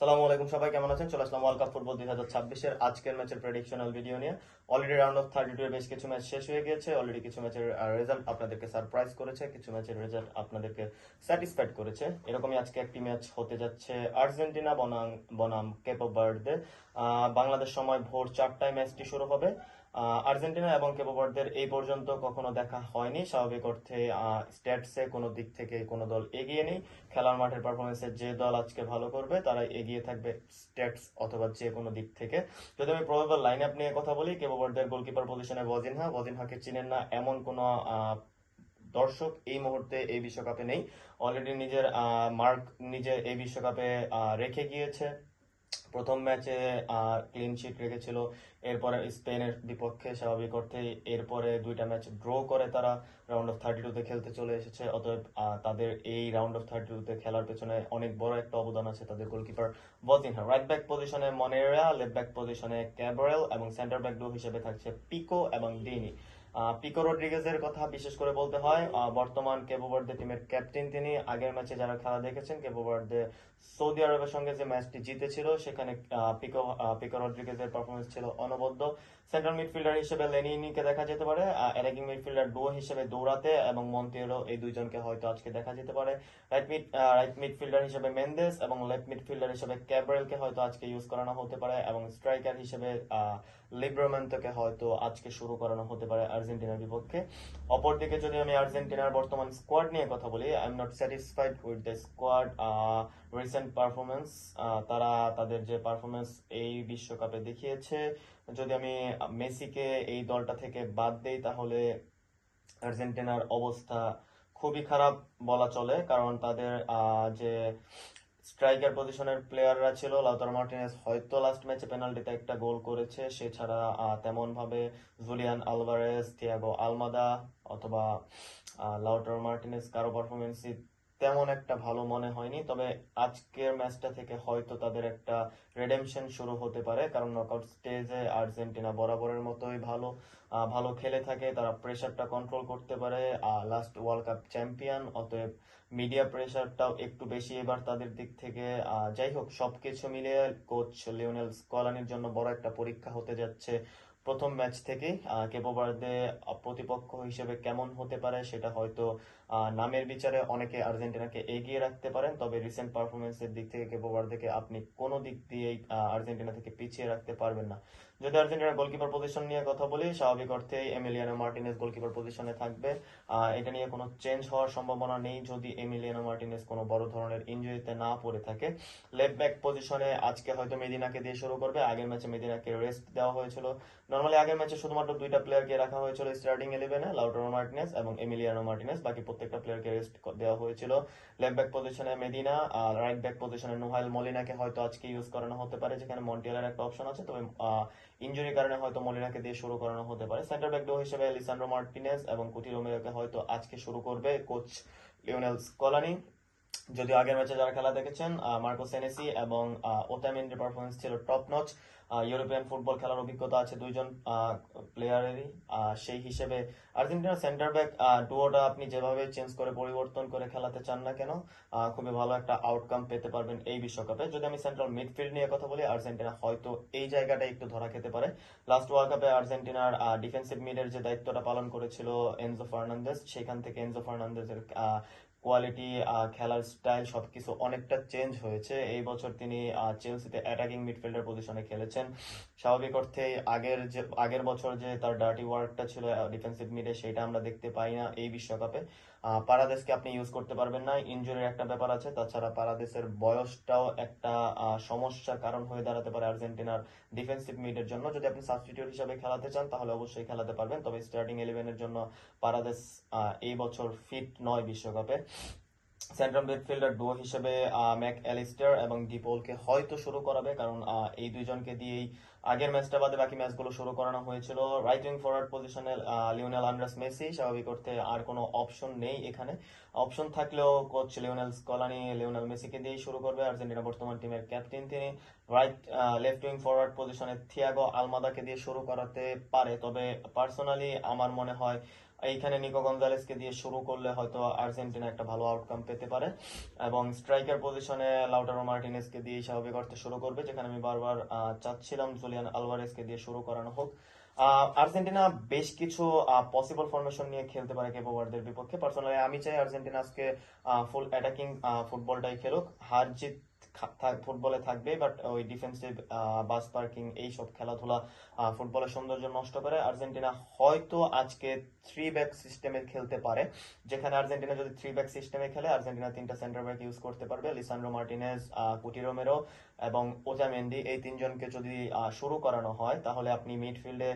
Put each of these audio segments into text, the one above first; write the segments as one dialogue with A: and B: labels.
A: সালামু আলাইকুম, সবাই কেমন আছেন? চলে আসলাম ওয়ার্ল্ড কাপ ফুটবল 2026 এর আজকের ম্যাচের প্রেডিকশনাল ভিডিও নিয়ে। অলরেডি রাউন্ড অফ 32 এর বেশ কিছু ম্যাচ শেষ হয়ে গিয়েছে। অলরেডি কিছু ম্যাচের রেজাল্ট আপনাদেরকে সারপ্রাইজ করেছে, কিছু ম্যাচের রেজাল্ট আপনাদেরকে স্যাটিসফাইড করেছে। এরকমই আজকে একটি ম্যাচ হতে যাচ্ছে আর্জেন্টিনা বনাম বনাম কেপো ভার্দে। বাংলাদেশ সময় ভোর 4টায় ম্যাচটি শুরু হবে। আর্জেন্টিনা এবং কেপো ভার্দের এই পর্যন্ত কখনো দেখা হয়নি। স্বাভাবিক অর্থে স্ট্যাটসে কোনো দিক থেকে কোনো দল এগিয়ে নেই। খেলার মাঠের পারফরমেন্সে যে দল আজকে ভালো করবে তারা এগিয়ে থাকবে স্ট্যাটস অথবা যে কোনো দিক থেকে। যদি আমি প্রবাবল লাইন আপ নিয়ে কথা বলি, কেপো ভার্দের গোলকিপার পজিশনে ওয়াজিনহাকে চিনেন না এমন কোনো দর্শক এই মুহূর্তে এই বিশ্বকাপে নেই। অলরেডি নিজের মার্ক নিজে এই বিশ্বকাপে রেখে গিয়েছে। প্রথম ম্যাচে ক্লিন শিট রেখেছিল, এরপরে স্পেনের বিপক্ষে স্বাভাবিক অর্থেই এরপরে দুইটা ম্যাচ ড্র করে তারা রাউন্ড অফ 32-তে খেলতে চলে এসেছে। অতএব তাদের এই রাউন্ড অফ 32-তে খেলার পেছনে অনেক বড় একটা অবদান আছে তাদের গোলকিপার বজিনহা। রাইট ব্যাক পজিশনে মনেরা, লেফট ব্যাক পজিশনে ক্যাবরেল এবং সেন্টার ব্যাক ডু হিসেবে থাকছে পিকো এবং ডিনি। পিকো রড্রিগেজের কথা বিশেষ করে বলতে হয়, বর্তমান কেপো ভার্দে টিমের ক্যাপ্টেন তিনি। আগের ম্যাচে যারা খেলা দেখেছেন, কেপো ভার্দে সৌদি আরবের সঙ্গে যে ম্যাচটি জিতেছিল সেখানে পিকো রড্রিগেজের পারফরমেন্স ছিল অনবদ্য। সেন্ট্রাল মিডফিল্ডার হিসেবে লেনিনিকে দেখা যেতে পারে, অ্যাটাকিং মিডফিল্ডার ডুও হিসেবে দৌড়াতে এবং মন্তেরো, এই দুইজনকে হয়তো আজকে দেখা যেতে পারে। রাইট মিডফিল্ডার হিসেবে মেন্দেস এবং লেফট মিডফিল্ডার হিসেবে ক্যাব্রেলকে হয়তো আজকে ইউজ করানো হতে পারে এবং স্ট্রাইকার হিসেবে লিব্রোমেন্টোকে হয়তো আজকে শুরু করানো হতে পারে আর্জেন্টিনার বিপক্ষে। অপরদিকে যদি আমি আর্জেন্টিনার বর্তমান স্কোয়াড নিয়ে কথা বলি, I am not satisfied with the squad recent performance. তারা তাদের যে পারফরমেন্স এই বিশ্বকাপে দেখিয়েছে, যদি আমি মেসিকে এই দলটা থেকে বাদ দেই তাহলে আর্জেন্টিনার অবস্থা খুবই খারাপ বলা চলে। কারণ তাদের যে স্ট্রাইকার পজিশনের প্লেয়াররা ছিল, লাউতারো মার্টিনেজ হয়তো লাস্ট ম্যাচে পেনাল্টিতে একটা গোল করেছে, সে ছাড়া তেমন ভাবে জুলিয়ান আলভারেজ, থিয়াগো আলমাদা অথবা লাউতারো মার্টিনেজ কারো পারফরমেন্সই তেমন একটা ভালো মনে হয়নি। তবে আজকের ম্যাচটা থেকে হয়তো তাদের একটা রেডেমশন শুরু হতে পারে, কারণ নকআউট স্টেজে আর্জেন্টিনা বরাবরের মতোই ভালো খেলে থাকে, তারা প্রেসারটা কন্ট্রোল করতে পারে। লাস্ট ওয়ার্ল্ড কাপ চ্যাম্পিয়ন, অতএব মিডিয়া প্রেসারটাও একটু বেশি এবার তাদের দিক থেকে। যাই হোক, সবকিছু মিলিয়ে কোচ লিওনেল স্কলানির জন্য বড় একটা পরীক্ষা হতে যাচ্ছে প্রথম ম্যাচ থেকেই। কেপো ভার্দে প্রতিপক্ষ হিসেবে কেমন হতে পারে সেটা হয়তো নামের বিচারে অনেকে আর্জেন্টিনাকে এগিয়ে রাখতে পারেন, তবে রিসেন্ট পারফরমেন্সের দিক থেকে কেপো ভার্দেকে আপনি কোনো দিক দিয়েই আর্জেন্টিনা থেকে পিছিয়ে রাখতে পারবেন না। যদি আর্জেন্টিনার গোলকিপার পজিশন নিয়ে কথা বলি, স্বাভাবিক অর্থেই এমিলিয়ানো মার্টিনেজ গোলকিপার পজিশনে থাকবে। এটা নিয়ে কোনো চেঞ্জ হওয়ার সম্ভাবনা নেই যদি এমিলিয়ানো মার্টিনেজ কোনো বড় ধরনের ইনজুরিতে না পড়ে থাকে। লেফট ব্যাক পজিশনে আজকে হয়তো মেদিনাকে দিয়ে শুরু করবে। আগের ম্যাচে মেদিনাকে রেস্ট দেওয়া হয়েছিল। নর্মালি আগের ম্যাচে শুধুমাত্র দুইটা প্লেয়ারকে রাখা হয়েছিল স্টার্টিং 11-এ, লাউটারো মার্টিনেজ এবং এমিলিয়ানো মার্টিনেজ, বাকি প্রত্যেকটা প্লেয়ারকে রেস্ট দেওয়া হয়েছিল। লেফট ব্যাক পজিশনে মেদিনা, রাইট ব্যাক পজিশনে নোহাইল মলিনাকে হয়তো আজকে ইউজ করানো হতে পারে, যেখানে মন্টিয়ালের একটা অপশন আছে, তবে ইনজুরির কারণে হয়তো মলিনাকে দিয়ে শুরু করানো হতে পারে। সেন্টার ব্যাক ডো হিসেবে লিসান্ড্রো মার্টিনেজ এবং কুটি রোমেরোকে হয়তো আজকে শুরু করবে কোচ লিওনেল স্কলানি। যদিও আগের ম্যাচে যারা খেলা দেখেছেন, মার্কো সেনেসি এবং ওতামেন্ডির পারফরমেন্স ছিল টপ নচ। ইউরোপিয়ান ফুটবল খেলার অভিজ্ঞতা আছে দুইজন প্লেয়ারেরই। সেই হিসেবে আর্জেন্টিনার সেন্টার ব্যাক ডুওটা আপনি যেভাবে চেঞ্জ করে পরিবর্তন করে খেলাতে চান না কেন, খুবই ভালো একটা আউটকাম পেতে পারবেন এই বিশ্বকাপে। যদি আমি সেন্ট্রাল মিডফিল্ড নিয়ে কথা বলি, আর্জেন্টিনা হয়তো এই জায়গাটা একটু ধরা খেতে পারে। লাস্ট ওয়ার্ল্ড কাপে আর্জেন্টিনার ডিফেন্সিভ মিডের যে দায়িত্বটা পালন করেছিল এনজো ফার্নান্দেজ, সেখান থেকে এনজো ফার্নান্দেজের কোয়ালিটি, খেলার স্টাইল সবকিছু অনেকটা চেঞ্জ হয়েছে। এই বছর তিনি চেলসিতে অ্যাটাকিং মিডফিল্ডার পজিশনে খেলেছেন। স্বাভাবিক অর্থে আগের বছর যে তার ডার্টি ওয়ার্কটা ছিল ডিফেন্সিভ মিডে, সেটা আমরা দেখতে পাই না এই বিশ্বকাপে। পারাদেসকে আপনি ইউজ করতে পারবেন না, ইনজুরির একটা ব্যাপার আছে। তাছাড়া পারাদেসের বয়সটাও একটা সমস্যার কারণ হয়ে দাঁড়াতে পারে আর্জেন্টিনার ডিফেন্সিভ মিডের জন্য। যদি আপনি সাবস্টিটিউট হিসেবে খেলাতে চান তাহলে অবশ্যই খেলাতে পারবেন, তবে স্টার্টিং 11-এর জন্য পারাদেস এই বছর ফিট নয় বিশ্বকাপে। সেন্ট্রাল মিডফিল্ডার ডুও হিসেবে ম্যাক অ্যালিস্টার এবং ডিপোলকে হয়তো শুরু করাবে, কারণ এই দুইজনকে দিয়েই আগের ম্যাচটা বাদে বাকি ম্যাচগুলো শুরু করানো হয়েছিল। রাইট উইং ফরওয়ার্ড পজিশনে লিওনেল আন্দ্রেস মেসি, স্বাভাবিক অর্থে আর কোনো অপশন নেই এখানে। অপশন থাকলেও কোচ লিওনেল স্কলানি লিওনেল মেসিকে দিয়েই শুরু করবে, আর্জেন্টিনা বর্তমান টিমের ক্যাপ্টেন তিনি। লেফট উইং ফরওয়ার্ড পজিশনে থিয়াগো আলমাদাকে দিয়ে শুরু করাতে পারে, তবে পার্সোনালি আমার মনে হয় এইখানে নিকো গঞ্জালেসকে দিয়ে শুরু করলে হয়তো আর্জেন্টিনা একটা ভালো আউটকাম পেতে পারে, এবং স্ট্রাইকার পজিশনে লাউটারো মার্টিনেজকে দিয়ে স্বাভাবিক অর্থে শুরু করবে, যেখানে আমি বারবার চাচ্ছিলাম জুলিয়ান আলভারেজকে দিয়ে শুরু করানো হোক। আর্জেন্টিনা বেশ কিছু পসিবল ফরমেশন নিয়ে খেলতে পারে কেপো ভার্দের বিপক্ষে। পার্সোনালি আমি চাই আর্জেন্টিনা আজকে ফুল অ্যাটাকিং ফুটবলটাই খেলুক। হার জিত ফুটবলে থাকবে, বাট ওই ডিফেন্সিভ বাস পার্কিং এইসব খেলাধুলা ফুটবলের সৌন্দর্য নষ্ট করে। আর্জেন্টিনা হয়তো আজকে 3 ব্যাক সিস্টেমে খেলতে পারে, যেখানে আর্জেন্টিনা যদি 3 ব্যাক সিস্টেমে খেলে আর্জেন্টিনা 3টা সেন্টার ব্যাক ইউজ করতে পারবে। লিসান্ড্রো মার্টিনেজ, কুটি রোমেরো এবং ওজামেন্ডি, এই 3জনকে যদি শুরু করানো হয় তাহলে আপনি মিডফিল্ডে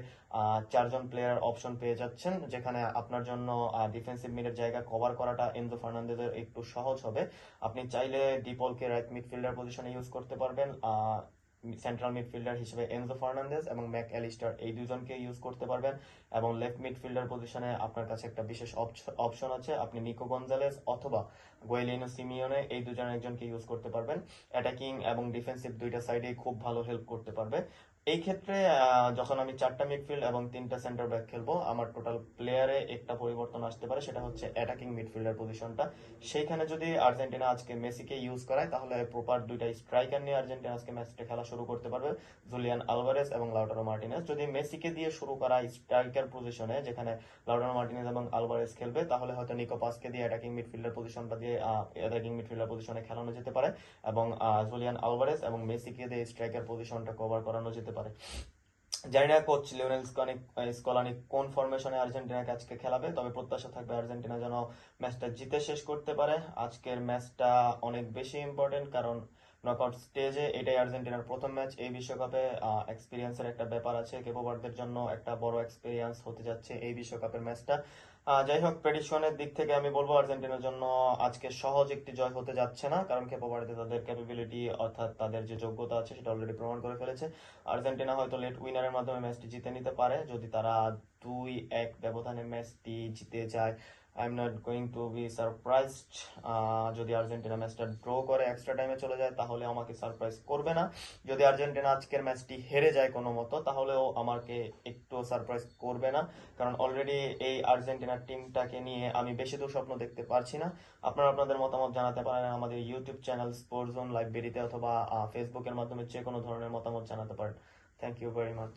A: 4জন প্লেয়ার অপশন পেয়ে যাচ্ছেন, যেখানে আপনার জন্য ডিফেন্সিভ মিডের জায়গা কভার করাটা এনজো ফার্নান্দেজের একটু সহজ হবে। আপনি চাইলে ডিপলকে রাইট মিডফিল্ডার পজিশনে ইউজ করতে পারবেন, সেন্ট্রাল মিডফিল্ডার হিসেবে এনজো ফার্নান্দেজ এবং ম্যাক অ্যালিস্টার, এই দুজনকে ইউজ করতে পারবেন। এবং লেফট মিডফিল্ডার পজিশনে আপনার কাছে একটা বিশেষ অপশন আছে, আপনি নিকো গঞ্জালেস অথবা গুয়েলিনো সিমিওনে, এই দুজনের একজনকে ইউজ করতে পারবেন। অ্যাটাকিং এবং ডিফেন্সিভ দুইটা সাইডেই খুব ভালো হেল্প করতে পারবে। এই ক্ষেত্রে যখন আমি 4টা মিডফিল্ড এবং 3টা সেন্টার ব্যাক খেলবো, আমার টোটাল প্লেয়ারে একটা পরিবর্তন আসতে পারে, সেটা হচ্ছে অ্যাটাকিং মিডফিল্ডার পজিশনটা। সেইখানে যদি আর্জেন্টিনা আজকে মেসিকে ইউজ করায় তাহলে প্রপার দুইটা স্ট্রাইকার নিয়ে আর্জেন্টিনা আজকে ম্যাচটা খেলা শুরু করতে পারবে, জুলিয়ান আলভারেজ এবং লাউটারো মার্টিনেজ। যদি মেসিকে দিয়ে শুরু করা স্ট্রাইকার পজিশনে, যেখানে লাউটারো মার্টিনেজ এবং আলভারেজ খেলবে, তাহলে হয়তো নিকো পাসকে দিয়ে অ্যাটাকিং মিডফিল্ডার পজিশনটা দিয়ে অ্যাটাকিং মিডফিল্ডার পজিশনে খেলানো যেতে পারে, এবং জুলিয়ান আলভারেজ এবং মেসিকে দিয়ে স্ট্রাইকার পজিশনটা কভার করানো যেতে পারে। জানি না কোচ লিওনেল স্কলানি কোন ফরমেশনে আর্জেন্টিনাকে আজকে খেলাবে, তবে প্রত্যাশা থাকবে আর্জেন্টিনা যেন ম্যাচটা জিতে শেষ করতে পারে। আজকের ম্যাচটা অনেক বেশি ইম্পর্টেন্ট, কারণ নকআউট স্টেজে এটাই আর্জেন্টিনার প্রথম ম্যাচ এই বিশ্বকাপে। এক্সপিরিয়েন্সের একটা ব্যাপার আছে, কেপো ভার্দের জন্য একটা বড় এক্সপিরিয়েন্স হতে যাচ্ছে এই বিশ্বকাপের ম্যাচটা। যাই হোক, প্রেডিকশনের দিক থেকে আমি বলবো আর্জেন্টিনার জন্য আজকে সহজ একটি জয় হতে যাচ্ছে না, কারণ কেপো ভার্দে তাদের ক্যাপাবিলিটি অর্থাৎ তাদের যে যোগ্যতা আছে সেটা অলরেডি প্রমাণ করে ফেলেছে। আর্জেন্টিনা হয়তো লেট উইনারের মাধ্যমে ম্যাচটি জিতে নিতে পারে, যদি তারা 2-1 ব্যবধানে ম্যাচটি জিতে যায়। I am not going to B surprised. যদি আর্জেন্টিনা ম্যাচটা ড্র করে এক্সট্রা টাইমে চলে যায় তাহলে আমাকে সারপ্রাইজ করবে না। যদি আর্জেন্টিনা আজকের ম্যাচটি হেরে যায় কোনো মতো তাহলেও আমাকে একটু সারপ্রাইজ করবে না, কারণ অলরেডি এই আর্জেন্টিনার টিমটাকে নিয়ে আমি বেশি দূর স্বপ্ন দেখতে পারছি না। আপনারা আপনাদের মতামত জানাতে পারেন আমাদের ইউটিউব চ্যানেল স্পোর্টস জোন লাইব্রেরিতে, অথবা ফেসবুকের মাধ্যমে যে কোনো ধরনের মতামত জানাতে পারেন। Thank you very much.